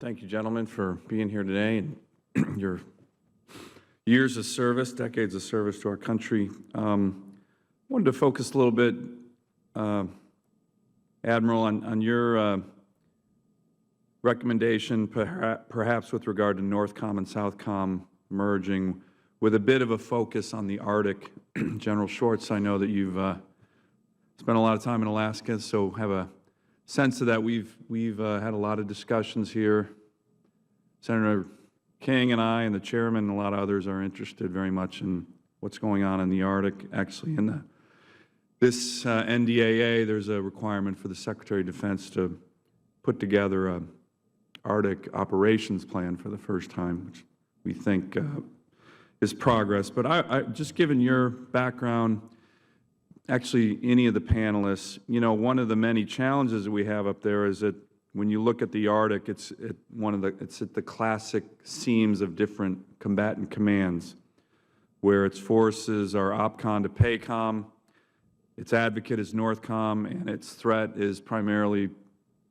Thank you, gentlemen, for being here today and your years of service, decades of service to our country. Wanted to focus a little bit, Admiral, on your recommendation, perhaps with regard to NORTHCOM and SOUTHCOM merging, with a bit of a focus on the Arctic. General Shorts, I know that you've spent a lot of time in Alaska, so have a sense of that. We've had a lot of discussions here. Senator King and I and the chairman and a lot of others are interested very much in what's going on in the Arctic. Actually, in this NDAA, there's a requirement for the Secretary of Defense to put together a Arctic operations plan for the first time, which we think is progress. But I just given your background, actually any of the panelists, you know, one of the many challenges that we have up there is that when you look at the Arctic, it's at the classic seams of different combatant commands, where its forces are OPCOM to PACOM, its advocate is NORTHCOM, and its threat is primarily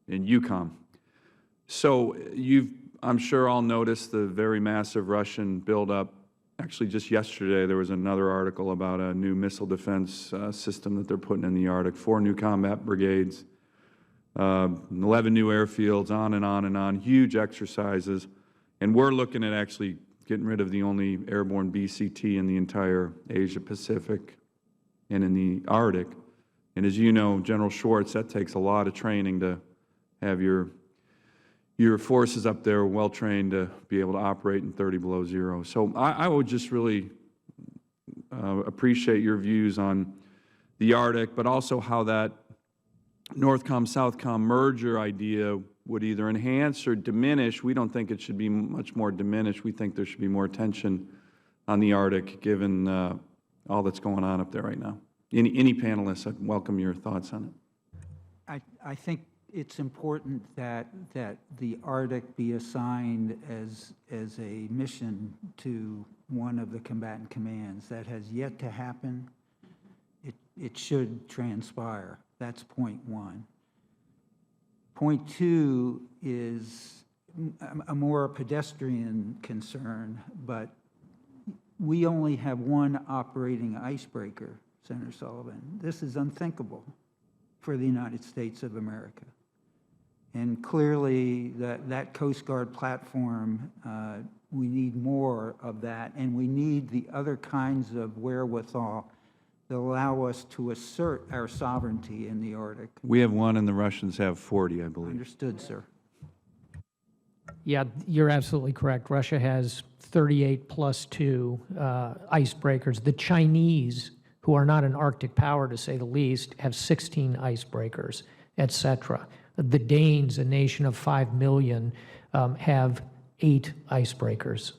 in EUCOM. So you've, I'm sure, all noticed the very massive Russian buildup. Actually, just yesterday, there was another article about a new missile defense system that they're putting in the Arctic, 4 new combat brigades, 11 new airfields, on and on and on, huge exercises. And we're looking at actually getting rid of the only airborne BCT in the entire Asia-Pacific and in the Arctic. And as you know, General Schwartz, that takes a lot of training to have your forces up there well-trained to be able to operate in 30 below zero. So I would just really appreciate your views on the Arctic, but also how that NORTHCOM-SOUTHCOM merger idea would either enhance or diminish. We don't think it should be much more diminished. We think there should be more attention on the Arctic, given all that's going on up there right now. Any panelists, I'd welcome your thoughts on it. I think it's important that the Arctic be assigned as a mission to one of the combatant commands. That has yet to happen. It should transpire. That's point one. Point two is a more pedestrian concern, but we only have one operating icebreaker, Senator Sullivan. This is unthinkable for the United States of America. And clearly, that Coast Guard platform, we need more of that, and we need the other kinds of wherewithal that allow us to assert our sovereignty in the Arctic. We have one, and the Russians have 40, I believe. Understood, sir. Yeah, you're absolutely correct. Russia has 38 plus 2 icebreakers. The Chinese, who are not an Arctic power to say the least, have 16 icebreakers, et cetera. The Danes, a nation of 5 million, have 8 icebreakers.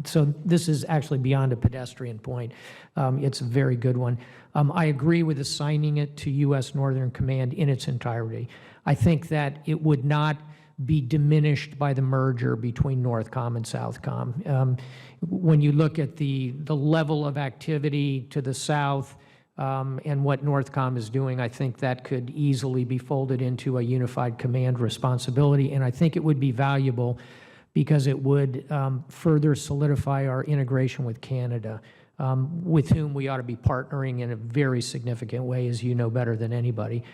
So this is actually beyond a pedestrian point. It's a very good one. I agree with assigning it to U.S. Northern Command in its entirety. I think that it would not be diminished by the merger between NORTHCOM and SOUTHCOM. When you look at the level of activity to the south and what NORTHCOM is doing, I think that could easily be folded into a unified command responsibility, and I think it would be valuable because it would further solidify our integration with Canada, with whom we ought to be partnering in a very significant way, as you know better than anybody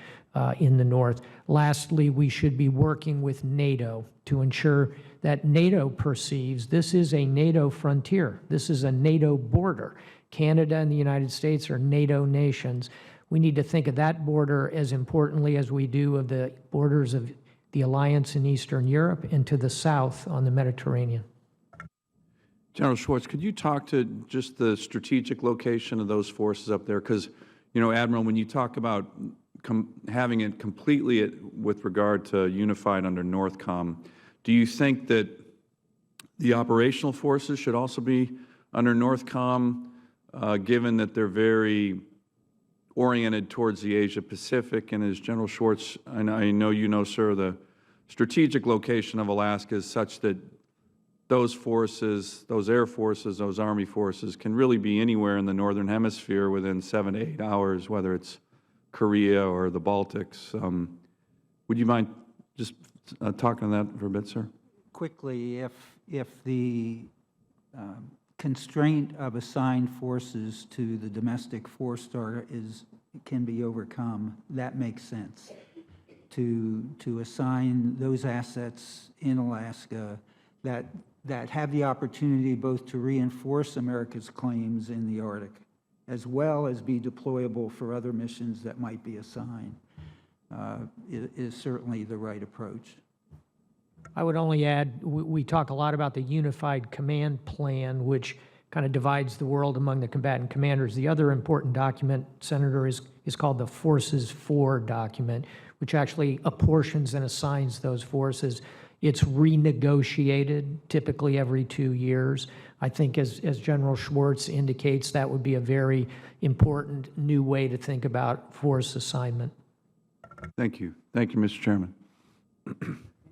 in the North. Lastly, we should be working with NATO to ensure that NATO perceives this is a NATO frontier. This is a NATO border. Canada and the United States are NATO nations. We need to think of that border as importantly as we do of the borders of the alliance in Eastern Europe and to the south on the Mediterranean. General Schwartz, could you talk to just the strategic location of those forces up there? Because, you know, Admiral, when you talk about having it completely with regard to unified under NORTHCOM, do you think that the operational forces should also be under NORTHCOM, given that they're very oriented towards the Asia-Pacific? And as General Schwartz, and I know you know, sir, the strategic location of Alaska is such that those forces, those air forces, those Army forces can really be anywhere in the Northern Hemisphere within 7 to 8 hours, whether it's Korea or the Baltics. Would you mind just talk on that for a bit, sir? Quickly, if the constraint of assigned forces to the domestic four-star can be overcome, that makes sense. To assign those assets in Alaska that have the opportunity both to reinforce America's claims in the Arctic, as well as be deployable for other missions that might be assigned, is certainly the right approach. I would only add, we talk a lot about the Unified Command Plan, which kind of divides the world among the combatant commanders. The other important document, Senator, is called the Forces 4 document, which actually apportions and assigns those forces. It's renegotiated typically every 2 years. I think as General Schwartz indicates, that would be a very important new way to think about force assignment. Thank you. Thank you, Mr. Chairman.